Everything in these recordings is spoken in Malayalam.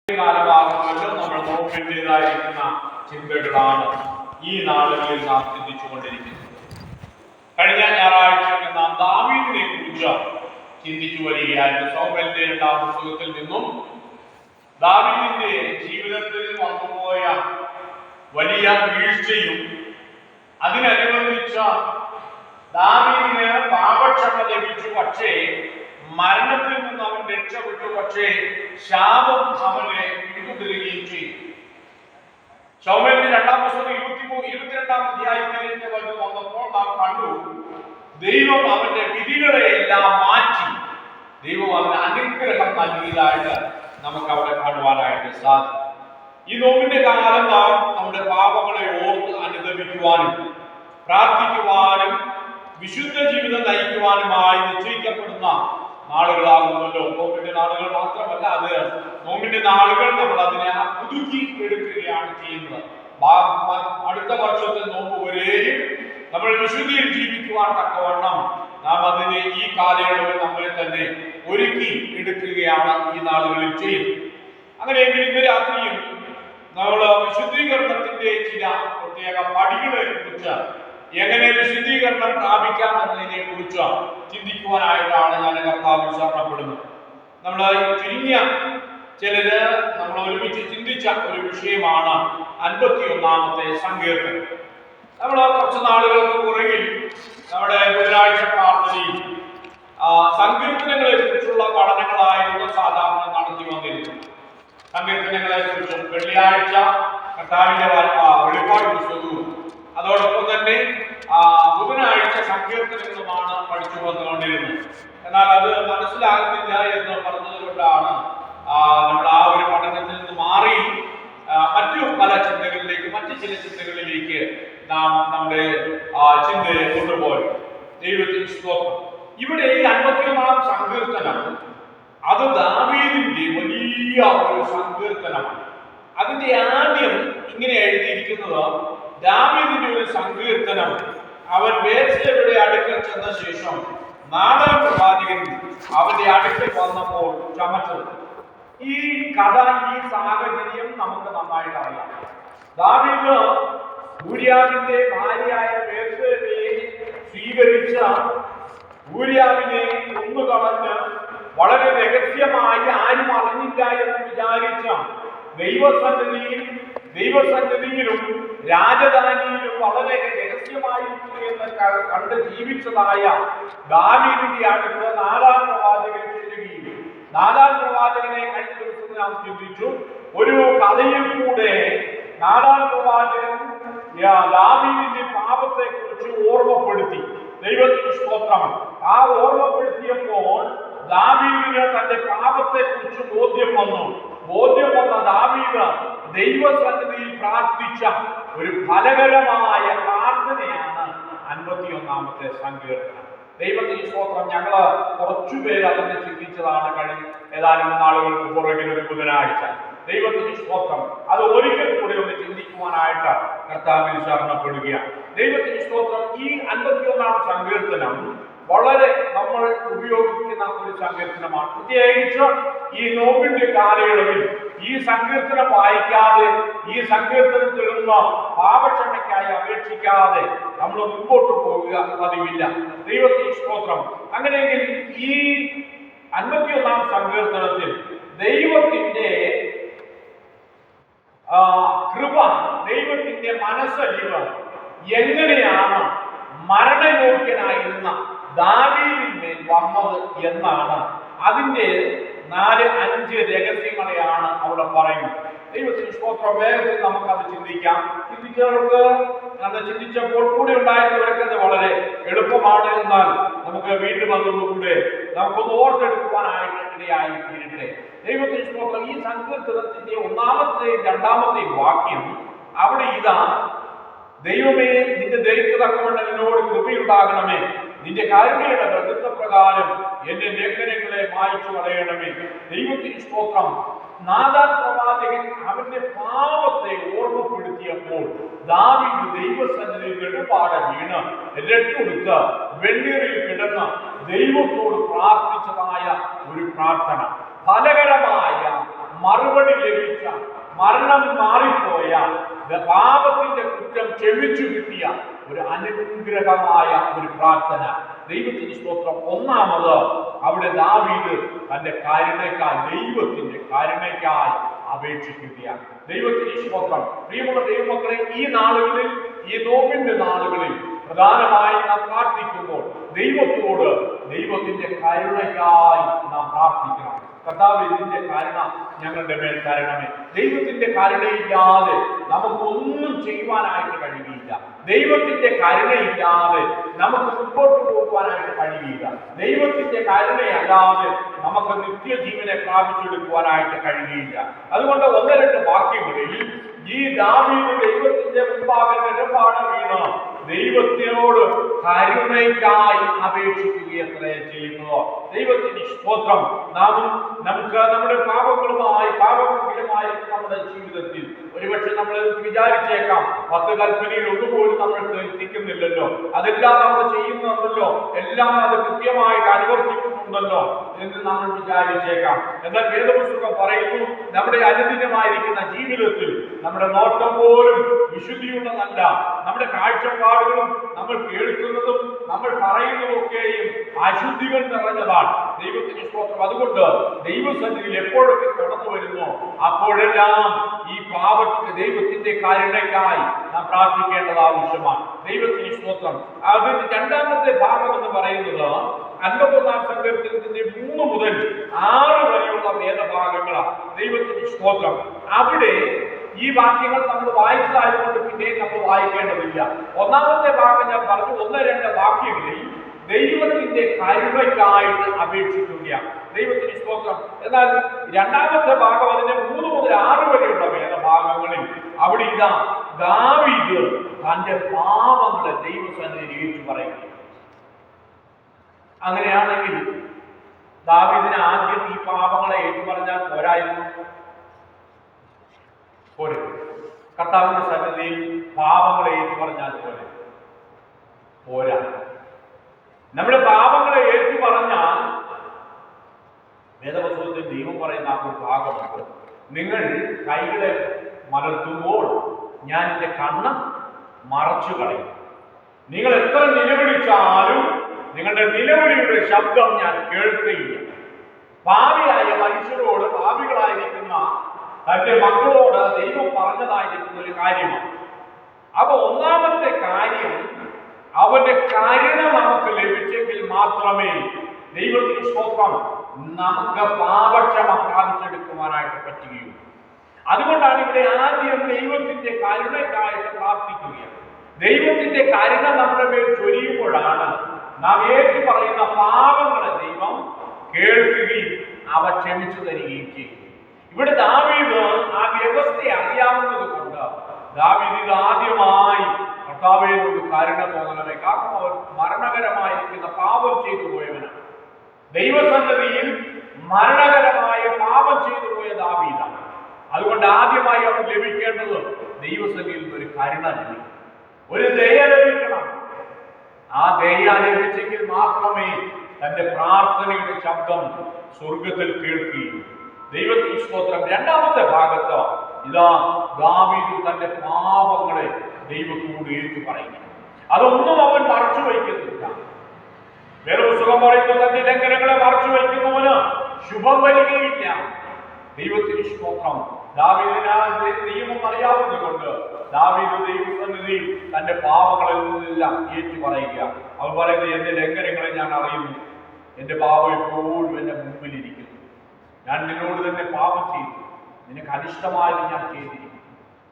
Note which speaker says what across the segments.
Speaker 1: കാലമാകുമല്ലോ നമ്മൾ നോക്കേണ്ടതായിരിക്കുന്ന ചിന്തകളാണ് ഈ നാളുകളിൽ നാം ചിന്തിച്ചുകൊണ്ടിരിക്കുന്നത്. കഴിഞ്ഞ ഞായറാഴ്ച നാം ദാവീദിനെ കുറിച്ച് ചിന്തിച്ചു വരികയായിരുന്നു. ശമൂവേലിന്റെ 2-ാം പുസ്തകത്തിൽ നിന്നും ദാവീദിന്റെ ജീവിതത്തിൽ വന്നുപോയ വലിയ വീഴ്ചയും അതിനനുബന്ധിച്ച ദാവീദിന് പാപക്ഷമ ലഭിച്ചു, പക്ഷേ മരണത്തിൽ നിന്ന് അവൻ രക്ഷപ്പെട്ടു, പക്ഷേ ശാപം അവനെ പിന്തുടരുകയും ചെയ്തു. ശമൂവേലിന്റെ 2-ാം പുസ്തകം 22-ാം അധ്യായത്തിലേക്ക് വന്നപ്പോൾ നാം കണ്ടു, ദൈവം അവന്റെ വിധികളെ എല്ലാം മാറ്റി ദൈവം അവന് അനുഗ്രഹം നൽകിയതായിട്ട് നമുക്ക് അവിടെ കാണുവാനായിട്ട് സാധിക്കും. ഈ നോമ്പിന്റെ കാലം നാം നമ്മുടെ പാപങ്ങളെ ഓർത്ത് അനുദപിക്കുവാനും പ്രാർത്ഥിക്കുവാനും വിശുദ്ധ ജീവിതം നയിക്കുവാനുമായി നിശ്ചയിക്കപ്പെടുന്ന നാളുകളാകുമല്ലോ. നോമ്പിന്റെ നാളുകൾ മാത്രമല്ല, അത് നോമ്പിന്റെ നാളുകൾ നമ്മൾ അതിനെ പുതുക്കി എടുക്കുകയാണ് ചെയ്യുന്നത്. അടുത്ത വർഷത്തെ നോമ്പ് വരെയും നമ്മൾ വിശുദ്ധിയിൽ ജീവിക്കുവാൻ തക്കവണ്ണം നാം അതിനെ ഈ കാലയളവിൽ നമ്മളെ തന്നെ ഒരുക്കി എടുക്കുകയാണ് ഈ നാളുകളിൽ ചെയ്യുന്നത്. അങ്ങനെയെങ്കിൽ ഇന്ന് രാത്രിയും നമ്മൾ വിശുദ്ധീകരണത്തിന്റെ ചില പ്രത്യേക പടികളെ കുറിച്ച്, എങ്ങനെ വിശുദ്ധീകരണം പ്രാപിക്കാം എന്നതിനെ കുറിച്ച് ചിന്തിക്കുവാനായിട്ടാണ് ഞാൻ കർത്താവിൽ ശരണപ്പെടുന്നത്. നമ്മൾ ചുരുങ്ങിയ ചിലര് നമ്മൾ ഒരുമിച്ച് ചിന്തിച്ച ഒരു വിഷയമാണ് 51-ാമത്തെ സങ്കീർത്തനം. നമ്മൾ കുറച്ച് നാളുകൾക്ക് പുറകിൽ നമ്മുടെ ബുധനാഴ്ച പ്രാർത്ഥനയിൽ സങ്കീർത്തനങ്ങളെ കുറിച്ചുള്ള പഠനങ്ങളായിരുന്നു സാധാരണ നടത്തി വന്നിരുന്നത്. സങ്കീർത്തനങ്ങളെ കുറിച്ചും വെള്ളിയാഴ്ച കർത്താവിന്റെ വെളിപ്പാട് പുസ്തകവും അതോടൊപ്പം തന്നെ ബുധനാഴ്ച സങ്കീർത്തനങ്ങളുമാണ് പഠിച്ചു വന്നുകൊണ്ടിരുന്നത്. എന്നാൽ അത് മനസ്സിലാകുന്നില്ല എന്ന് പറഞ്ഞതുകൊണ്ടാണ് നമ്മൾ ആ ഒരു പഠനത്തിൽ നിന്ന് മാറി മറ്റു പല ചിന്തകളിലേക്ക്, മറ്റു ചില ചിന്തകളിലേക്ക് നാം നമ്മുടെ ചിന്തയെ കൊണ്ടുപോയി. ദൈവത്തിന് സ്തോത്രം. ഇവിടെ ഈ 51-ാം സങ്കീർത്തനം അത് ദാവീദിന്റെ വലിയ ഒരു സങ്കീർത്തനമാണ്. അതിന്റെ ആദ്യം ഇങ്ങനെ എഴുതിയിരിക്കുന്നത്, ദാവീദിന്റെ ഒരു സങ്കീർത്തനം അവൻ ബേത്ശേബയുടെ അടുക്കൽ ചെന്ന ശേഷം നാഥാൻ പ്രവാചകൻ അവന്റെ അടുക്കൽ വന്നപ്പോൾ ചമച്ചത്. ഈ കഥ, ഈ സാഹചര്യം നമുക്ക് നന്നായിട്ട് അറിയാം. ദാവീദ് ഊരിയാവിന്റെ ഭാര്യയായ ബേത്ശേബയെ സ്വീകരിച്ച ഊരിയാവിനെ കൊന്നുകളഞ്ഞ് വളരെ രഹസ്യമായി ആരും അറിഞ്ഞില്ല എന്ന് വിചാരിച്ച ദൈവസന്നിധിയിലും രാജധാനിയിലും വളരെ രഹസ്യമായിരിക്കുന്നു എന്ന് കണ്ട് ജീവിച്ചതായ ദാവീദിന്റെ അടുത്ത് നാഥാൻ പ്രവാചകൻ ചെല്ലുകയും, നാഥാൻ പ്രവാചകനെ കഴിഞ്ഞ ദിവസം നാം ചിന്തിച്ചു, ഒരു കഥയിൽ കൂടെ നാഥാൻ പ്രവാചകൻ ദാവീദിന്റെ പാപത്തെ കുറിച്ച് ഓർമ്മപ്പെടുത്തി. ദൈവത്തിന് സ്തോത്രം. ആ ഓർമ്മപ്പെടുത്തിയപ്പോൾ ദാവീദിന് തന്റെ പാപത്തെ കുറിച്ച് ബോധ്യം വന്ന ദാവീദ് ദൈവസന്നിധിയിൽ പ്രാർത്ഥിച്ച ഒരു ഫലകരമായ പ്രാർത്ഥനയാണ് 51-ാമത്തെ സങ്കീർത്തനം. ദൈവത്തിന് സ്തോത്രം. ഞങ്ങള് കുറച്ചുപേര് അതിനെ ചിന്തിച്ചതാണ് കഴിഞ്ഞ ഏതാനും നാളുകൾക്ക് പുറകിൽ ഒരു ബുധനാഴ്ച. ദൈവത്തിന് സ്തോത്രം. അത് ഒരിക്കൽ കൂടെ ഒന്ന് ചിന്തിക്കുവാനായിട്ട് കർത്താവിൽ ശരണപ്പെടുകയാണ്. ദൈവത്തിന് സ്തോത്രം. ഈ 51-ാം സങ്കീർത്തനം വളരെ നമ്മൾ ഉപയോഗിക്കുന്ന ഒരു സങ്കീർത്തനമാണ്. പ്രത്യേകിച്ച് ഈ നോമ്പിന്റെ കാലയളവിൽ ഈ സങ്കീർത്തനം വായിക്കാതെ, ഈ സങ്കീർത്തനത്തിൽ നിന്ന് പാപക്ഷമയ്ക്കായി അപേക്ഷിക്കാതെ നമ്മൾ മുമ്പോട്ട് പോവുക പതിവില്ല. ദൈവത്തിന് സ്തോത്രം. അങ്ങനെയെങ്കിൽ ഈ 51-ാം സങ്കീർത്തനത്തിൽ ദൈവത്തിന്റെ കൃപ, ദൈവത്തിന്റെ മനസ്സലിവ് എങ്ങനെയാണ് മരണയോഗ്യനായിരുന്ന ദാവീദിന്മേൽ വന്നത് എന്നാണ് അതിന്റെ 4-5 രഹസ്യങ്ങളെയാണ് അവിടെ പറയുന്നത്. ദൈവത്തിന് സ്തോത്രം. വേഗത്തിൽ നമുക്കത് ചിന്തിക്കാം. ചിന്തിച്ചപ്പോൾ കൂടെ ഉണ്ടായിരുന്നവർക്ക് അത് വളരെ എളുപ്പമാണ്. എന്നാൽ നമുക്ക് വീണ്ടും അതൊന്നുകൂടെ നമുക്കൊന്ന് ഓർത്തെടുക്കുവാനായിട്ട് ഇടയായി തീരട്ടെ. ദൈവത്തിന് സ്തോത്രം. ഈ സങ്കീർത്തനത്തിന്റെ 1-ാമത്തെയും 2-ാമത്തെയും വാക്യം അവിടെ ഇതാ: ദൈവമേ, നിന്റെ ദയയ്ക്ക് തക്കവണ്ണം എന്നോട് കൃപയുണ്ടാകണമേ, നിന്റെ കാരുണ്യയുടെ പ്രകൃതപ്രകാരം എന്റെ ലേഖനങ്ങളെ മായ്ച്ചു കളയണമേ. ദൈവത്തിന് സ്തോത്രം. നാഥാൻ പ്രവാചകൻ അവന്റെ പാപത്തെ ഓർമ്മപ്പെടുത്തിയപ്പോൾ ദാവീദ് ദൈവസന്നിധിയിൽ നെടുപാടെ വീണ് രട്ടുടുത്ത് വെണ്ണീറിൽ കിടന്ന് ദൈവത്തോട് പ്രാർത്ഥിച്ചതായ ഒരു പ്രാർത്ഥന, ഫലകരമായ മറുപടി ലഭിച്ച, മരണം മാറിപ്പോയ, പാപത്തിന്റെ കുറ്റം ക്ഷമിച്ചു കിട്ടിയ ഒരു അനുഗ്രഹമായ ഒരു പ്രാർത്ഥന. ദൈവത്തിന് സ്തോത്രം. ഒന്നാമത് അവിടെ ദാവീദ് തന്റെ കരുണയ്ക്കായി, ദൈവത്തിന്റെ കരുണയ്ക്കായി അപേക്ഷിക്കുകയാണ്. ദൈവത്തിന് സ്തോത്രം. പ്രിയമുള്ള ദൈവമക്കളെ, ഈ നാളുകളിൽ, ഈ നോമ്പിന്റെ നാളുകളിൽ പ്രധാനമായി നാം പ്രാർത്ഥിക്കുമ്പോൾ ദൈവത്തോട് ദൈവത്തിന്റെ കരുണയ്ക്കായി നാം പ്രാർത്ഥിക്കണം. കർത്താവേ, നിന്റെ കരുണ ഞങ്ങളുടെ മേൽ തരണമേ. ദൈവത്തിന്റെ കരുണയില്ലാതെ നമുക്കൊന്നും ചെയ്യുവാനായിട്ട് കഴിയുകയില്ല. ദൈവത്തിന്റെ കരുണയില്ലാതെ നമുക്ക് മുമ്പോട്ട് പോകുവാനായിട്ട് കഴിയുകയില്ല. ദൈവത്തിന്റെ കരുണയല്ലാതെ നമുക്ക് നിത്യജീവനെ പ്രാപിച്ചെടുക്കുവാനായിട്ട് കഴിയുകയില്ല. അതുകൊണ്ട് 1-2 വാക്യങ്ങളിൽ ഈ ദാവീദ് ദൈവത്തിന്റെ മുമ്പാകെ നിലപാട് വീണ് ദൈവത്തിനോട് കരുണയ്ക്കായി അപേക്ഷിക്കുകയത്രേ ചെയ്യുന്നത്. ദൈവത്തിന് സ്തോത്രം. നമുക്ക് നമ്മുടെ പാപങ്ങളുമായി നമ്മുടെ ജീവിതത്തിൽ ഒരുപക്ഷെ നമ്മൾ വിചാരിച്ചേക്കാം, 10 കൽപ്പനയിൽ ഒന്നുപോലും നമ്മൾ എത്തിക്കുന്നില്ലല്ലോ, അതെല്ലാം നമ്മൾ ചെയ്യുന്നുണ്ടല്ലോ, എല്ലാം അത് കൃത്യമായിട്ട് അനുവർത്തിക്കുന്നുണ്ടല്ലോ എന്ന് നമ്മൾ വിചാരിച്ചേക്കാം. എന്നാൽ വേദപുസ്തകം പറയുന്നു, നമ്മുടെ അനുദിനമായിരിക്കുന്ന ജീവിതത്തിൽ നമ്മുടെ നോട്ടം പോലും വിശുദ്ധിയുള്ളതല്ല. നമ്മുടെ കാഴ്ചപ്പാടുകളും നമ്മൾ കേൾക്കുന്നതും നമ്മൾ പറയുന്നതൊക്കെയും അശുദ്ധികൾ നിറഞ്ഞതാണ്. ദൈവത്തിന് സ്തോത്രം. അതുകൊണ്ട് ദൈവസന്നിധിയിൽ എപ്പോഴൊക്കെ കടന്നു വരുന്നു അപ്പോഴെല്ലാം ഈ ദൈവത്തിന്റെ കരുണയ്ക്കായി നാം പ്രാർത്ഥിക്കേണ്ടത് ആവശ്യമാണ്. ദൈവത്തിന് സ്തോത്രം. അതിന്റെ 2ാമത്തെ ഭാഗം എന്ന് പറയുന്നത് 51-ാം സങ്കീർത്തനത്തിന്റെ 3 മുതൽ 6 വരെയുള്ള വേദഭാഗങ്ങളാണ്. ദൈവത്തിന് സ്തോത്രം. അവിടെ ഈ വാക്യങ്ങൾ നമ്മൾ വായിച്ചതായതുകൊണ്ട് പിന്നെ നമ്മൾ വായിക്കേണ്ടതില്ല. 1-ാമത്തെ ഭാഗം ഞാൻ പറഞ്ഞു, 1-2 വാക്യങ്ങളിൽ ദൈവത്തിന്റെ കരുണയ്ക്കായിട്ട് അപേക്ഷിക്കുകയാണ്. ദൈവത്തിന് സ്തോത്രം. എന്നാൽ 2ാമത്തെ ഭാഗം, അതിന്റെ 3 മുതൽ 6 വരെയുള്ള വേദഭാഗങ്ങളിൽ അവിടെ ഇതാ ദാവീദ് തന്റെ പാപങ്ങളെ ദൈവസന്നിധിയിൽ ഏറ്റു പറയുകയാണ്. അങ്ങനെയാണെങ്കിൽ ദാവീദിന് ആദ്യം ഈ പാപങ്ങളെ ഏറ്റു പറഞ്ഞാൽ പോരായിരുന്നു? പോരെ. കർത്താവിന്റെ സന്നിധിയിൽ പാപങ്ങളെ ഏറ്റു പറഞ്ഞാൽ പോരാ. നമ്മുടെ പാപങ്ങളെ ഏറ്റു പറഞ്ഞാൽ വേദപുസ്തകത്തിൽ ദൈവം പറയുന്ന ആ ഒരു ഭാഗമുണ്ട്, നിങ്ങൾ കൈകളെ മലർത്തുമ്പോൾ ഞാൻ എൻ്റെ കണ്ണ് മറച്ചു കളയും. നിങ്ങൾ എത്ര നിലവിളിച്ചാലും നിങ്ങളുടെ നിലവിളിയുടെ ശബ്ദം ഞാൻ കേൾക്കുകയില്ല. പാപിയായ മനുഷ്യരോട്, പാപികളായിരിക്കുന്ന തന്റെ മക്കളോട് ദൈവം പറഞ്ഞതായിരിക്കുന്ന ഒരു കാര്യമാണ്. അപ്പൊ 1-ാമത്തെ കാര്യം, അവന്റെ കരുണ നമുക്ക് ലഭിച്ചെങ്കിൽ മാത്രമേ ദൈവത്തിന് സ്തോത്രം നമുക്ക് പാപക്ഷമ പ്രാപിച്ചെടുക്കുവാനായിട്ട് പറ്റുകയുള്ളൂ. അതുകൊണ്ടാണ് ഇവിടെ ആദ്യം ദൈവത്തിന്റെ കരുണയ്ക്കായിട്ട് പ്രാർത്ഥിക്കുകയാണ്. ദൈവത്തിന്റെ കരുണ നമ്മുടെ മേൽ ചൊരിയുമ്പോഴാണ് നാം ഏറ്റു പറയുന്ന പാപങ്ങളെ ദൈവം കേൾക്കുകയും അവ ക്ഷമിച്ചു തരികയും ചെയ്യും. ഇവിടെ ദാവീദ് ആ വ്യവസ്ഥയെ അറിയാവുന്നത് കൊണ്ട് ദാവീദ് ആദ്യമായി കർത്താവിനോട് കരുണ തോന്നണമേ. കാരണം അവർ മരണകരമായിരിക്കുന്ന പാപം ചെയ്തു പോയവനാണ്. ദൈവസന്നിധിയിൽ മരണകരമായ പാപം ചെയ്തു പോയ ദാവീദാണ്. അതുകൊണ്ട് ആദ്യമായി അവൻ ലഭിക്കേണ്ടത് ദൈവസന്നിധിയിൽ ഒരു കരുണ ലഭിക്കും, ഒരു ദയ ലഭിക്കണം. ആ ദയ ലഭിച്ചെങ്കിൽ മാത്രമേ തന്റെ പ്രാർത്ഥനയുടെ ശബ്ദം സ്വർഗത്തിൽ കേൾക്കുകയും. ദൈവത്തിന് സ്തോത്രം. 2ാമത്തെ ഭാഗത്ത് ഇതാ ദാവീദ് തന്റെ പാപങ്ങളെ ദൈവത്തോട് ഏറ്റു പറയുക. അതൊന്നും അവൻ മറച്ചു വയ്ക്കുന്നില്ല. വേദപുസ്തകം പറയുന്നു, തന്റെ ലംഘനങ്ങളെ മറച്ചു വയ്ക്കുന്നവന് ശുഭം വരികയില്ല. ദൈവത്തിന് സ്തോത്രം. ദാവീദിന് നിയമം അറിയാവുന്നതുകൊണ്ട് ദാവീദ് ദൈവസന്നിധിയിൽ തന്റെ പാപങ്ങളെല്ലാം ഏറ്റു പറയുക. അവൻ പറയുന്നത്, എന്റെ ലംഘനങ്ങളെ ഞാൻ അറിയുന്നു, എന്റെ പാപം എപ്പോഴും എന്റെ മുമ്പിലിരിക്കുന്നു. ഞാൻ നിന്നോട് തന്നെ പാപം ചെയ്തു, നിനക്ക് അനിഷ്ടമായത് ഞാൻ ചെയ്തിരിക്കുന്നു.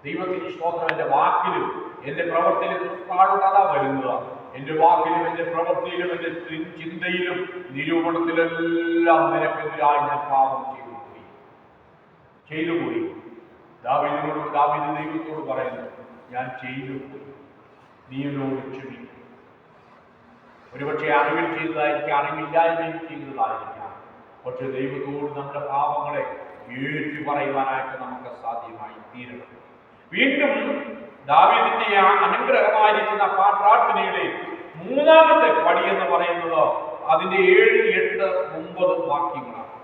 Speaker 1: ദൈവത്തിന് സ്തോത്രം. എന്റെ വാക്കിലും എന്റെ പ്രവൃത്തിയിലും താഴ്ന്നത വരുന്നത്. എന്റെ വാക്കിലും എന്റെ പ്രവൃത്തിയിലും എന്റെ ചിന്തയിലും നിരൂപണത്തിലെല്ലാം നിനക്കെതിരായി ഞാൻ പാപം ചെയ്തുപോയി. ദാവീദ് ദൈവത്തോട് പറയുന്നു, ഞാൻ ചെയ്തു, നീ എന്നോട് ക്ഷമിക്കും. ഒരുപക്ഷെ അറിവിൽ ചെയ്തതായിരിക്കും, അറിവില്ലായ്മയും ചെയ്തതായിരിക്കാം. പക്ഷെ ദൈവത്തോട് നമ്മുടെ പാപങ്ങളെ ഏറ്റു പറയുവാനായിട്ട് നമുക്ക് സാധ്യമായി തീരണം. വീണ്ടും ദാവീദിന്റെ ആ അനുഗ്രഹമായിരിക്കുന്ന പ്രാർത്ഥനയുടെ 3ാമത്തെ പടി എന്ന് പറയുന്നത് അതിന്റെ 7, 8, 9 വാക്യങ്ങളാണ്.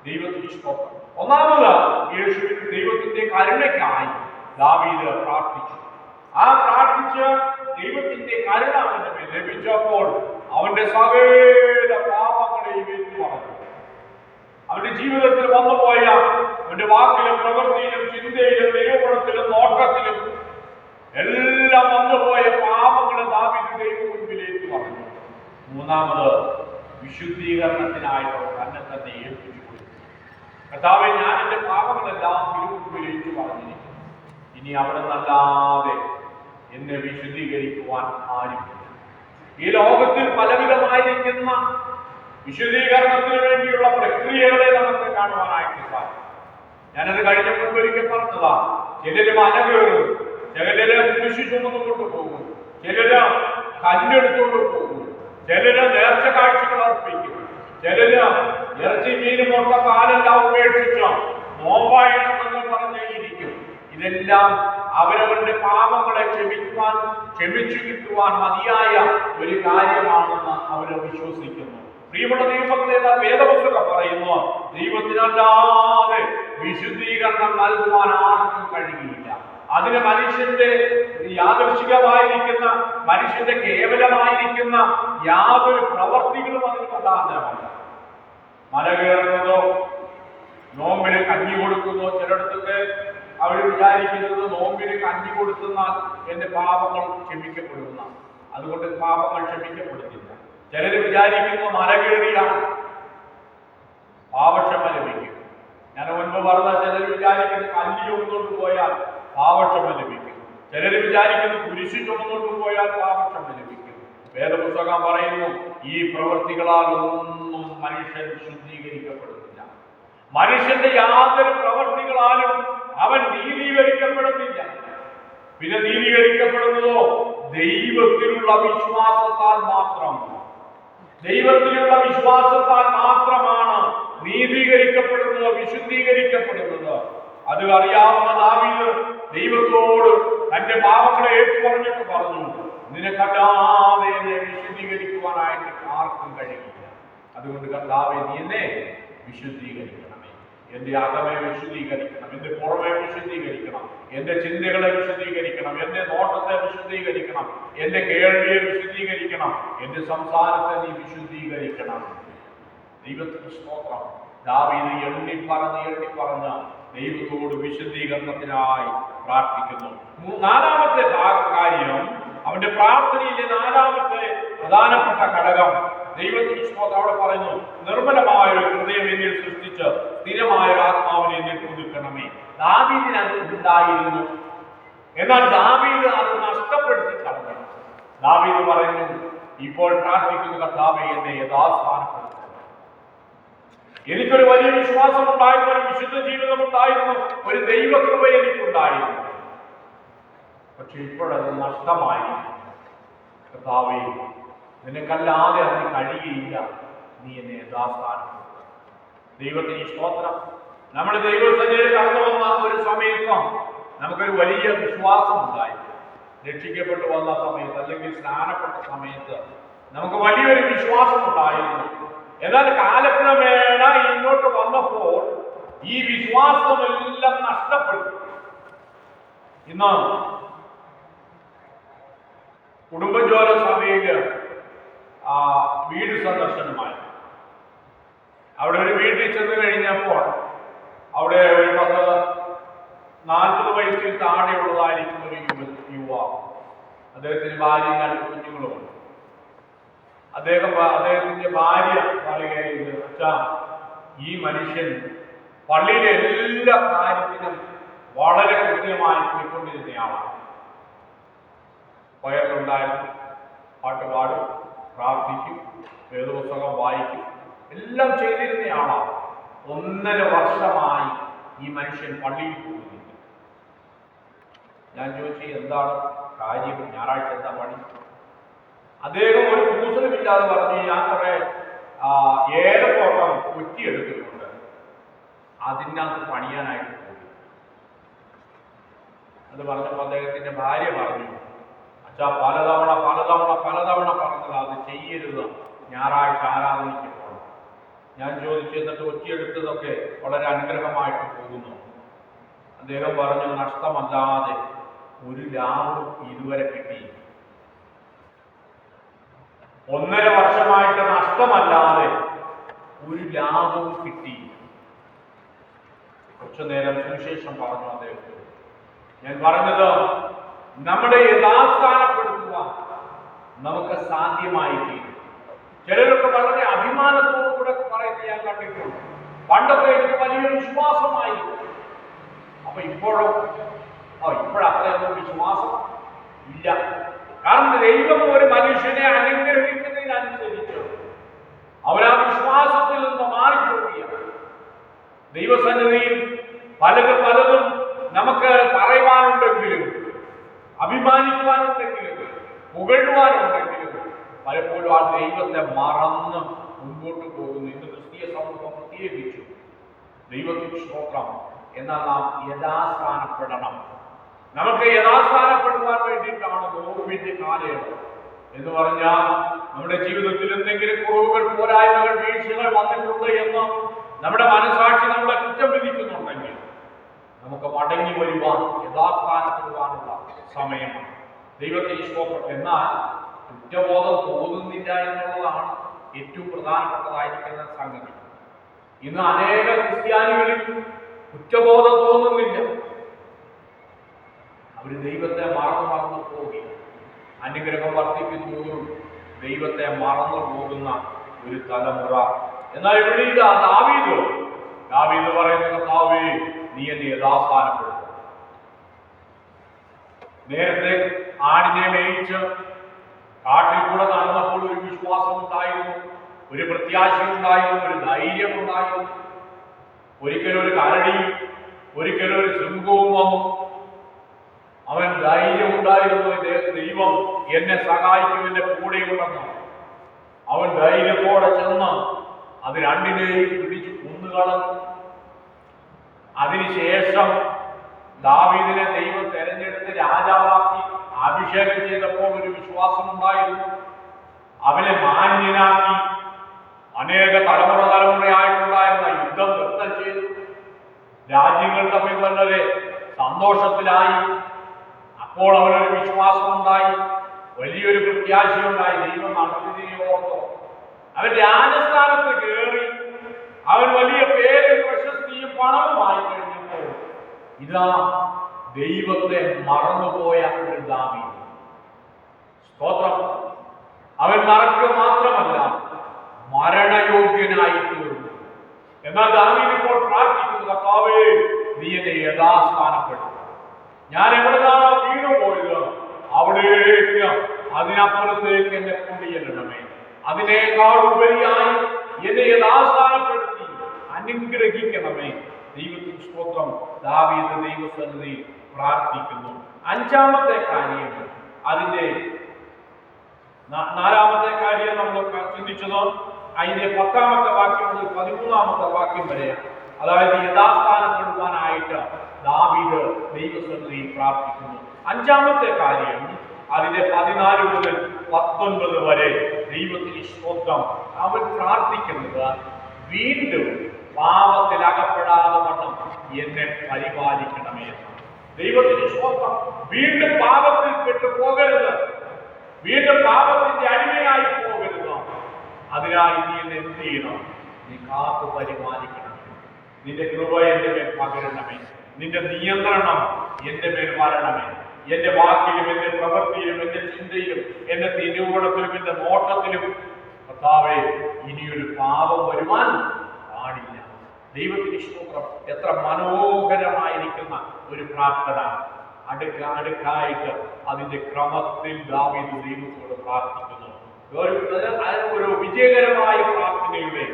Speaker 1: ദൈവത്തിന് സ്തോത്രം. ഒന്നാമത് യേശുവിന്റെ ദൈവത്തിന്റെ കരുണയ്ക്കായി ദാവീദ് പ്രാർത്ഥിച്ചു. ആ പ്രാർത്ഥിച്ച ദൈവത്തിന്റെ കരുണ അവന്റെ മേൽ ലഭിച്ചപ്പോൾ അവന്റെ സകല പാപങ്ങളെയും ഏറ്റുപറഞ്ഞു. അവന്റെ ജീവിതത്തിൽ വന്നുപോയ അവന്റെ വാക്കിലും പ്രവൃത്തിയിലും ചിന്തയിലും നിരൂപണത്തിലും നോട്ടത്തിലും എല്ലാം വന്നുപോയ പാപങ്ങളെ ദാവീദ് ദൈവം മുൻപിൽ ഏറ്റുപറഞ്ഞു. മൂന്നാമത് വിശുദ്ധീകരണത്തിനായിട്ട് തന്നെ തന്നെ ഏൽപ്പിച്ചു കൊടുത്തു. കർത്താവേ, ഞാൻ എന്റെ പാപങ്ങളെല്ലാം തിരുമുൻപിൽ ഏറ്റുപറഞ്ഞിരിക്കുന്നു. ഇനി അവിടെ നല്ലാതെ എന്നെ വിശുദ്ധീകരിക്കുവാൻ ആരുമില്ല. ഈ ലോകത്തിൽ പലവിധമായിരിക്കുന്ന വിശുദ്ധീകരണത്തിന് വേണ്ടിയുള്ള പ്രക്രിയകളെ നമുക്ക് കാണുവാനായിട്ട് സാധിക്കും. ഞാനത് കഴിഞ്ഞ മുൻപൊരിക്കൽ പറഞ്ഞതാ. ചിലര് മല കയറും, ചിലര് കുരിശു ചുമന്നുകൊണ്ട് പോകും, ചിലര് കല്ലെടുത്തുകൊണ്ട് പോകും, ചിലര് നേർച്ച കാഴ്ചകൾ അർപ്പിക്കും, ചിലര് ഇറച്ചി മീനും ഒക്കെ കാലെല്ലാം ഉപേക്ഷിച്ച് നോമ്പായണമെന്ന് പറഞ്ഞിരിക്കും. ഇതെല്ലാം അവരവരുടെ പാപങ്ങളെ ക്ഷമിച്ചു കിട്ടുവാൻ മതിയായ ഒരു കാര്യമാണെന്ന് അവർ വിശ്വസിക്കുന്നു. പ്രിയമുള്ള ദൈവമക്കളെ, വേദപുസ്തകം പറയുന്നു, ദൈവത്തിനല്ലാതെ വിശുദ്ധീകരണം നൽകുവാൻ ആർക്കും കഴിയില്ല. അതിന് മനുഷ്യന്റെ യാദൃശികമായിരിക്കുന്ന, മനുഷ്യന്റെ കേവലമായിരിക്കുന്ന യാതൊരു പ്രവർത്തികളും അതിന് പ്രധാനമല്ല. മല കയറുന്നതോ നോമ്പിന് കഞ്ഞി കൊടുക്കുന്നതോ, ചിലയിടത്തൊക്കെ അവർ വിചാരിക്കുന്നത് നോമ്പിന് കഞ്ഞി കൊടുത്തുന്നാൽ എന്റെ പാപങ്ങൾ ക്ഷമിക്കപ്പെടുന്ന, അതുകൊണ്ട് പാപങ്ങൾ ക്ഷമിക്കപ്പെടുന്നില്ല. ചിലർ വിചാരിക്കുന്നു മല കയറിയാണ് പാപക്ഷമ ലഭിക്കും. ഞാൻ മുൻപ് പറഞ്ഞ ചിലർ വിചാരിക്കുന്നു കല്ല് ചുമന്നുകൊണ്ട് പോയാൽ പാപക്ഷമ ലഭിക്കും. ചിലർ വിചാരിക്കുന്നു കുരിശു ചുമന്നുകൊണ്ട് പോയാൽ പാപക്ഷമ ലഭിക്കും. വേദപുസ്തകം പറയുന്നു, ഈ പ്രവൃത്തികളാൽ ഒന്നും മനുഷ്യൻ ശുദ്ധീകരിക്കപ്പെടുന്നില്ല. മനുഷ്യന്റെ യാതൊരു പ്രവൃത്തികളാലും അവൻ നീതീകരിക്കപ്പെടുന്നില്ല. പിന്നെ നീതീകരിക്കപ്പെടുന്നതോ ദൈവത്തിലുള്ള വിശ്വാസത്താൽ മാത്രം. ദൈവത്തിലുള്ള വിശ്വാസത്താൽ മാത്രമാണ് നീതീകരിക്കപ്പെടുന്നത്, വിശുദ്ധീകരിക്കപ്പെടുന്നത്. അത് അറിയാവുന്ന ദാവീദ് ദൈവത്തോട് തന്റെ പാപങ്ങളെ ഏറ്റുപറഞ്ഞിട്ട് പറഞ്ഞു, നിനക്കല്ലാതെ എന്നെ വിശുദ്ധീകരിക്കുവാനായിട്ട് ആർക്കും കഴിയില്ല. അതുകൊണ്ട് കർത്താവേ, നീ എന്നെ വിശുദ്ധീകരിക്കണമേ. എന്റെ അകമേ വിശുദ്ധീകരിക്കണം, എന്റെ പുറമെ വിശുദ്ധീകരിക്കണം, എന്റെ ചിന്തകളെ വിശുദ്ധീകരിക്കണം, എന്റെ നോട്ടത്തെ വിശുദ്ധീകരിക്കണം, എന്റെ കേൾവിയെ വിശുദ്ധീകരിക്കണം, എന്റെ സംസാരത്തെ നീ വിശുദ്ധീകരിക്കണം. ദൈവത്തിന് സ്തോത്രം. ദാവീദ് എണ്ണി പറഞ്ഞ് ദൈവത്തോട് വിശുദ്ധീകരണത്തിനായി പ്രാർത്ഥിക്കുന്നു. നാലാമത്തെ കാര്യം, അവന്റെ പ്രാർത്ഥനയിലെ നാലാമത്തെ പ്രധാനപ്പെട്ട ഘടകം ദൈവത്തിന് സ്തോത്രം. അവിടെ പറയുന്നു, നിർമ്മലമായൊരു ഹൃദയം എന്നിൽ സൃഷ്ടിച്ച് സ്ഥിരമായൊരു ആത്മാവിനെ എന്നിൽ പുതുക്കണമേ. ദാവീദിന് അത് ഉണ്ടായിരുന്നു, എന്നാൽ ദാവീദ് അത് നഷ്ടപ്പെടുത്തി കളഞ്ഞു. ദാവീദ് പറയുന്നു, ഇപ്പോൾ പ്രാർത്ഥിക്കുന്ന കർത്താവേ, എന്നെ യഥാസ്ഥാനപ്പെടുത്തണം. എനിക്കൊരു വലിയ വിശ്വാസം ഉണ്ടായിരുന്നു, ഒരു വിശുദ്ധ ജീവിതം ഉണ്ടായിരുന്നു, ഒരു ദൈവകൃപ എനിക്കുണ്ടായിരുന്നു. പക്ഷെ ഇപ്പോഴത് നഷ്ടമായി. കർത്താവേ, നിനക്കല്ലാതെ അതിന് കഴിയുകയില്ല, നീ എന്നെ യഥാസ്ഥാനപ്പെടുത്തണം. ദൈവത്തിന് സ്തോത്രം. നമ്മൾ ദൈവസന്നിധിയിൽ കടന്നു വന്ന ഒരു സമയത്ത് നമുക്കൊരു വലിയ വിശ്വാസം ഉണ്ടായിരുന്നു. രക്ഷിക്കപ്പെട്ടു വന്ന സമയത്ത്, അല്ലെങ്കിൽ സ്നാനപ്പെട്ട സമയത്ത് നമുക്ക് വലിയൊരു വിശ്വാസം ഉണ്ടായിരുന്നു. എന്നാൽ കാലക്രമേണ ഇങ്ങോട്ട് വന്നപ്പോൾ ഈ വിശ്വാസമെല്ലാം നഷ്ടപ്പെട്ടു. ഇന്ന് കുടുംബജോല സഭയില് വീട് സന്ദർശനമായി. അവിടെ ഒരു വീട്ടിൽ ചെന്ന് കഴിഞ്ഞപ്പോൾ അവിടെ ഒരു 40 വയസ്സിൽ താഴെയുള്ളതായിരിക്കും ഒരു യുവാവ്. അദ്ദേഹത്തിന് ഭാര്യയും 2 കുഞ്ഞുങ്ങളുമുണ്ട്. അദ്ദേഹത്തിന്റെ ഭാര്യ പറയുകയായിരുന്നു, അച്ഛാ, ഈ മനുഷ്യൻ പള്ളിയിലെ എല്ലാ കാര്യത്തിനും വളരെ കൃത്യമായി പോയിക്കൊണ്ടിരുന്നയാളാണ്. വയറിലുണ്ടായിരുന്നു, പാട്ട് പാടും, പ്രാർത്ഥിക്കും, വേദപുസ്തകം വായിക്കും, എല്ലാം ചെയ്തിരുന്നയാളാണ്. 1.5 വർഷമായി ഈ മനുഷ്യൻ പള്ളിയിൽ പോകുന്നില്ല. ഞാൻ ചോദിച്ചു, എന്താണ് കാര്യം? ഞായറാഴ്ച എന്താ പണി? അദ്ദേഹം ഒരു കൂസലുമില്ലാതെ പറഞ്ഞു, ഞാൻ കുറെ ഏലത്തോട്ടം കുറ്റിയെടുത്തിട്ടുണ്ട്, അതിനകത്ത് പണിയാനായിട്ട് പോയി. അത് പറഞ്ഞപ്പോൾ അദ്ദേഹത്തിന്റെ ഭാര്യ പറഞ്ഞു, അച്ഛാ, പലതവണ പറഞ്ഞത് അത് ചെയ്യരുത്, ഞായറാഴ്ച ആരാധനയ്ക്ക് പോകണം. ഞാൻ ചോദിച്ചു, എന്നിട്ട് ഒറ്റിയെടുത്തതൊക്കെ വളരെ അനുഗ്രഹമായിട്ട് പോകുന്നു. അദ്ദേഹം പറഞ്ഞു, നഷ്ടമല്ലാതെ ഒരു ലാഭം ഇതുവരെ കിട്ടി. 1.5 വർഷമായിട്ട് നഷ്ടമല്ലാതെ ഒരു ലാഭവും കിട്ടി. കുറച്ചു നേരം സുവിശേഷം പറഞ്ഞു അദ്ദേഹത്തിന്. ഞാൻ പറഞ്ഞത്, നമ്മളെ യഥാസ്ഥാനപ്പെടുത്തുവാൻ നമുക്ക് സാധ്യമായി തീരും. ചിലരൊക്കെ വളരെ അഭിമാനത്തോടു കൂടെ പറയുന്നത് ഞാൻ കണ്ടിട്ടുണ്ട്. പണ്ടൊക്കെ എനിക്ക് വലിയ വിശ്വാസമായിരുന്നു. അപ്പൊ ഇപ്പോഴത്രയൊന്നും വിശ്വാസം ഇല്ല. കാരണം ദൈവം ഒരു മനുഷ്യനെ അനുഗ്രഹിക്കുന്നതിനനുസരിച്ച് അവരാ വിശ്വാസത്തിൽ നിന്ന് മാറിപ്പോവുകയാണ്. ദൈവസന്നിധിയിൽ പലതും നമുക്ക് പറയുവാനുണ്ടെങ്കിലും, അഭിമാനിക്കുവാനുണ്ടെങ്കിലും, പുകഴുവാനുണ്ടെങ്കിലും പലപ്പോഴും ആ ദൈവത്തെ മറന്ന് മുൻപോട്ട് പോകുന്നു. ഇന്ന് ക്രിസ്തീയ സമൂഹം പ്രത്യേകിച്ചു. ദൈവത്തിന് സ്തോത്രം. എന്നാൽ നാം യഥാസ്ഥാനപ്പെടണം. നമുക്ക് യഥാസ്ഥാനപ്പെടുവാൻ വേണ്ടിയിട്ടാണ് നോമ്പിന്റെ കാലയളവ് എന്ന് പറഞ്ഞാൽ, നമ്മുടെ ജീവിതത്തിൽ എന്തെങ്കിലും കുറവുകൾ, പോരായ്മകൾ, വീഴ്ചകൾ വന്നിട്ടുണ്ട് എന്ന് നമ്മുടെ മനസാക്ഷി നമ്മളെ കുറ്റം വിധിക്കുന്നുണ്ടെങ്കിൽ നമുക്ക് മടങ്ങി വരുവാൻ, യഥാസ്ഥാനപ്പെടുവാനുള്ള സമയമാണ്. ദൈവത്തിന് സ്തോത്രം. എന്നാൽ കുറ്റബോധം തോന്നുന്നില്ല എന്നുള്ളതാണ് ഏറ്റവും പ്രധാനപ്പെട്ടതായിരിക്കുന്ന സംഗതി. ഇന്ന് അനേക ക്രിസ്ത്യാനികളിൽ കുറ്റബോധം തോന്നുന്നില്ല. അവർ ദൈവത്തെ മറന്നു പോവുകയാണ്. അനുഗ്രഹം വർദ്ധിക്കുന്നതോറും ദൈവത്തെ മറന്നു പോകുന്ന ഒരു തലമുറ. എന്നാൽ ഇവിടെ ദാവീദ് പറയുന്ന, കർത്താവേ, നീ എന്നെ യഥാസ്ഥാനപ്പെടുത്തും. നേരത്തെ ആടിനെ മേയിച്ച് കാട്ടിൽ കൂടെ നടന്നപ്പോൾ ഒരു വിശ്വാസം ഉണ്ടായിരുന്നു, ഒരു പ്രത്യാശ ഉണ്ടായിരുന്നു, ഒരു ധൈര്യം ഉണ്ടായിരുന്നു. ഒരിക്കലൊരു കരടിയും ഒരിക്കലൊരു സിംഹവും വന്നു. അവൻ ധൈര്യം ഉണ്ടായിരുന്നു, ദൈവം എന്നെ സഹായിക്കും, എന്റെ കൂടെയുണ്ടെന്ന്. അവൻ ധൈര്യത്തോടെ ചെന്ന് അത് രണ്ടിനെയും പിടിച്ച് കൊന്നുകളഞ്ഞു. അതിനുശേഷം ദാവീദിനെ ദൈവം തെരഞ്ഞെടുത്ത് രാജാവാക്കി അഭിഷേകം ചെയ്തപ്പോൾ ഒരു വിശ്വാസം ഉണ്ടായിരുന്നു. അവനെ മാന്യനാക്കി. അനേക തലമുറയായിട്ടുണ്ടായിരുന്ന യുദ്ധം നിർത്തം ചെയ്തു. രാജ്യങ്ങൾ തമ്മിൽ വളരെ സന്തോഷത്തിലായി. അപ്പോൾ അവനൊരു വിശ്വാസമുണ്ടായി, വലിയൊരു പ്രത്യാശയുണ്ടായി. ദൈവം നടത്തിയതിനെ ഓർത്തോ അവൻ രാജസ്ഥാനത്ത് കയറി. അവൻ വലിയ പേരും പ്രശസ്തിയും പണവുമായി കഴിഞ്ഞപ്പോൾ ഇതാ ദൈവത്തെ മറന്നുപോയ ഒരു ദാവീദ്. സ്തോത്രം. അവൻ മറക്കുക മാത്രമല്ല, മരണയോഗ്യനായി തീർന്നു. എന്നാൽ ദാവീദ് ഇപ്പോൾ പ്രാർത്ഥിക്കുന്നു, കർത്താവേ, നീ എന്നെ യഥാസ്ഥാനപ്പെടുത്തുക. ഞാൻ എവിടെന്നാണോ വീണു പോയത് അവിടേക്ക്, അതിനപ്പുറത്തേക്ക് എന്നെ കൊണ്ടുചെല്ലണമേ. അതിനേക്കാൾ ഉപരിയായി എന്നെ യഥാസ്ഥാനപ്പെടുത്തി അനുഗ്രഹിക്കണമേ. ദൈവത്തിന് സ്തോത്രം. ദാവീദ് ദൈവസന്നിധി പ്രാർത്ഥിക്കുന്നു. 5-ാമത്തെ കാര്യം, അതിന്റെ 4-ാമത്തെ കാര്യം നമ്മൾ ചിന്തിച്ചത് അതിന്റെ 10-ാമത്തെ വാക്യം മുതൽ 13-ാമത്തെ വാക്യം വരെയാണ്. അതായത് യഥാസ്ഥാനപ്പെടുവാനായിട്ട് ദാവീദ് ദൈവസന്നിധിയിൽ പ്രാർത്ഥിക്കുന്നു. 5-ാമത്തെ കാര്യം അതിന്റെ 14 മുതൽ 19 വരെ ദൈവത്തിന് സ്തോത്രം. അവൻ പ്രാർത്ഥിക്കുന്നത്, വീണ്ടും പാപത്തിൽ അകപ്പെടാതെ വണ്ണം എന്നെ പരിപാലിക്കണമേ. ദൈവത്തിന് സ്തോത്രം. വീണ്ടും പാപത്തിൽ പെട്ടു പോകരുത്, വീണ്ടും പാപത്തിന്റെ അടിമയായി പോകരുത്. അതിനായി നീ എന്നെ എന്ത് ചെയ്യണം? നീ കാത്തു പരിപാലിക്കണമേ. നിന്റെ കൃപ എന്റെ മേൽ പകരണമേ. നിന്റെ നിയന്ത്രണം എന്റെ മേൽ വരണമേ. എന്റെ വാക്കിലും എന്റെ പ്രവൃത്തിയിലും എന്റെ ചിന്തയിലും എന്റെ തിരുവോളത്തിലും എന്റെ നോട്ടത്തിലും കർത്താവേ, ഇനിയൊരു പാപം വരുവാൻ പാടില്ല. ദൈവത്തിന് സ്തോത്രം. എത്ര മനോഹരമായിരിക്കുന്ന ഒരു പ്രാർത്ഥന. അടുക്കായിട്ട് അതിന്റെ ക്രമത്തിൽ ദാവീദ് ദൈവത്തോട് പ്രാർത്ഥിക്കുന്നു. ഒരു വിജയകരമായ പ്രാർത്ഥനയുടെ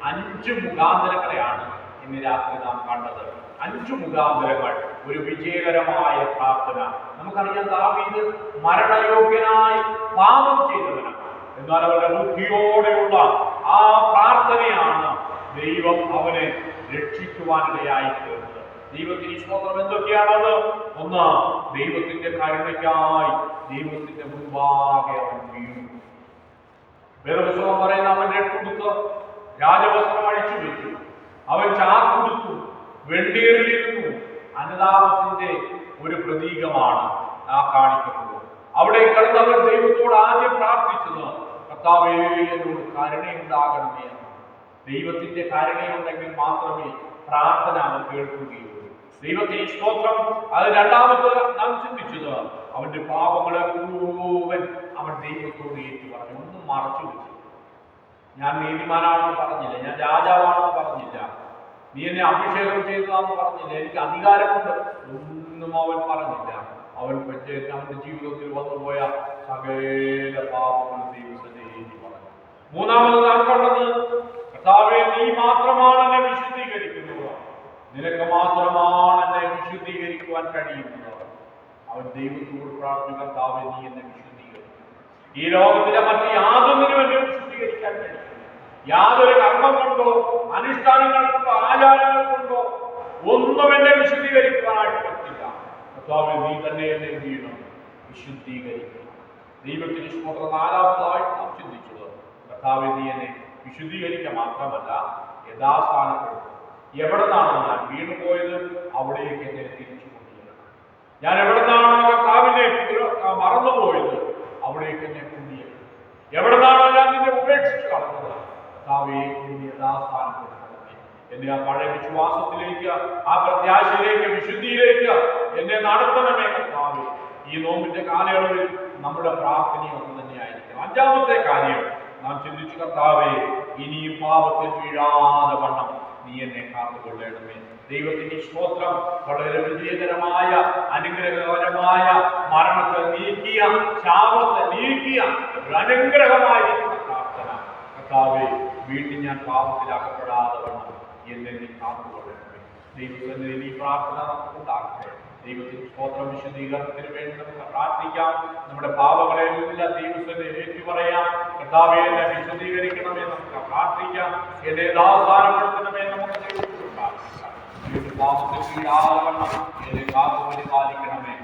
Speaker 1: 5 മുഖാന്തരങ്ങളെയാണ് ഇന്ന് രാത്രി നാം കണ്ടത്. 5 മുഖാന്തരങ്ങൾ, ഒരു വിജയകരമായ പ്രാർത്ഥന. നമുക്കറിയാം, ദാവീദ് മരണയോഗ്യനായി പാപം ചെയ്തവനാണ്. എന്നാൽ അവരുടെ ബുദ്ധിയോടെയുള്ള ആ പ്രാർത്ഥനയാണ് ദൈവം അവനെ രക്ഷിക്കുവാനിടയായി തീർന്നത്. ദൈവത്തിന് സ്തോത്രം. എന്തൊക്കെയാണത്? 1, ദൈവത്തിന്റെ കരുണയ്ക്കായി ദൈവത്തിന്റെ മുൻപാകെ അവൻ വീണു. വേദപുസ്തകം പറയുന്ന അവൻ രട്ടുടുത്ത് രാജവസ്ത്രം അഴിച്ചു വെച്ചു, അവൻ ചാക്കുടുത്തു, വെണ്ണീറിലിരുന്നു. അനുതാപത്തിന്റെ ഒരു പ്രതീകമാണ് ആ കാണിക്കുന്നത്. അവിടെ കിടന്നവൻ ദൈവത്തോട് ആദ്യം പ്രാർത്ഥിച്ചത്, കർത്താവേ എന്നോട് കരുണയുണ്ടാകണമേ. ദൈവത്തിന്റെ കരുണയുണ്ടെങ്കിൽ മാത്രമേ പ്രാർത്ഥന അവൻ കേൾക്കുകയുള്ളൂ. ദൈവത്തിന് സ്തോത്രം. അത് രണ്ടാമത് നാം ചിന്തിച്ചത്, അവന്റെ പാപങ്ങളെ മുഴുവൻ അവൻ ദൈവത്തോട് ഏറ്റു പറഞ്ഞു. ഒന്നും മറച്ചു വെച്ചു. ഞാൻ നീതിമാനാണെന്ന് പറഞ്ഞില്ല, ഞാൻ രാജാവാണെന്ന് പറഞ്ഞില്ല, നീ എന്നെ അഭിഷേകം ചെയ്തതാണെന്ന് പറഞ്ഞില്ല, എനിക്ക് അധികാരമുണ്ട്, ഒന്നും അവൻ പറഞ്ഞില്ല. അവൻ അവന്റെ ജീവിതത്തിൽ വന്നുപോയ സകല പാപങ്ങൾ ദൈവത്തെ ഏറ്റു പറഞ്ഞു. മൂന്നാമത് നാം കണ്ടത്, കർത്താവേ നീ മാത്രമാണ് എന്നെ വിശുദ്ധീകരിക്കുന്നത്, നിനക്ക് മാത്രമാണ് എന്നെ വിശുദ്ധീകരിക്കുവാൻ കഴിയുന്നത്. അവൻ ദൈവത്തോട് പ്രാർത്ഥിക്കുക, കർത്താവേ നീ എന്നെ വിശുദ്ധീകരിക്കും. ഈ ലോകത്തിലെ മറ്റ് യാതൊന്നിനും എന്നെ വിശുദ്ധീകരിക്കാൻ കഴിയും. യാതൊരു കർമ്മം കൊണ്ടോ അനുഷ്ഠാനങ്ങൾ കൊണ്ടോ ആചാരങ്ങൾ കൊണ്ടോ ഒന്നും എന്നെ വിശുദ്ധീകരിക്കുവാനായിട്ട് പറ്റില്ല. കർത്താവേ നീ തന്നെ എന്നെ എന്ത് ചെയ്യണം? വിശുദ്ധീകരിക്കണം. ദൈവത്തിന് സ്തോത്രം. നാലാമതായിട്ട് നാം ചിന്തിച്ചത്, കർത്താവേ നീ എന്നെ വിശുദ്ധീകരിക്കുക മാത്രമല്ല, യഥാസ്ഥാനപ്പെടുത്തും. എവിടെ നിന്നാണ് ഞാൻ വീണുപോയത് അവിടേക്ക് എന്നെ തിരിച്ചു കൊണ്ടുവരണം. ഞാൻ എവിടെ നിന്നാണ് കർത്താവിനെ മറന്നുപോയത് അവിടേക്ക് എന്നെ കൊണ്ടുവരണം. എവിടെ നിന്നാണോ ഞാൻ നിന്നെ ഉപേക്ഷിച്ച് കളഞ്ഞത്, കർത്താവേ എന്നെ യഥാസ്ഥാനപ്പെടുത്തണമേ. എന്നെ ആ പഴയ വിശ്വാസത്തിലേക്ക്, ആ പ്രത്യാശയിലേക്ക്, വിശുദ്ധിയിലേക്ക് എന്നെ നടത്തണമേ കർത്താവേ. ഈ നോമ്പിന്റെ കാലയളവിൽ നമ്മുടെ പ്രാർത്ഥനയും ഒന്ന് തന്നെയായിരിക്കും. അഞ്ചാമത്തെ കാര്യം നാം ചിന്തിച്ചു, കർത്താവേ ഇനിയും പാപത്തിൽ വീഴാതെ വണ്ണം നീ എന്നെ കാത്തുകൊള്ളണമേ. ദൈവത്തിന്റെ സ്തോത്രം. വളരെ വിജയകരമായ അനുഗ്രഹകരമായ മരണത്തെ നീക്കിയ, ശാപത്തെ നീക്കിയ ഒരു അനുഗ്രഹമായിരിക്കുന്ന പ്രാർത്ഥന. കർത്താവേ വീണ്ടും ഞാൻ പാപത്തിലാക്കപ്പെടാതെ വണ്ണം എന്നെ നീ കാത്തുകൊള്ളണമേ. ദൈവത്തിന്റെ ഈ പ്രാർത്ഥന നമുക്കുണ്ടാകട്ടെ. ദൈവത്തിന്റെ സ്തോത്രം. വിശുദ്ധീകരണത്തിന് വേണ്ടി നമുക്ക് പ്രാർത്ഥിക്കാം. നമ്മുടെ പാപങ്ങളെല്ലാം ദൈവത്തിന്റെ ഏറ്റുപറയാം. കർത്താവേ എന്നെ വിശുദ്ധീകരിക്കണമേ നമുക്ക് പ്രാർത്ഥിക്കാം. എന്നെ ദാസാരപ്പെടുത്തണമേ നമുക്ക് ദൈവത്തോട് പ്രാർത്ഥിക്കാം. പാപത്തിൽ വീഴാതെ വണ്ണം എന്നെ കാത്തുപരിപാലിക്കണമേ.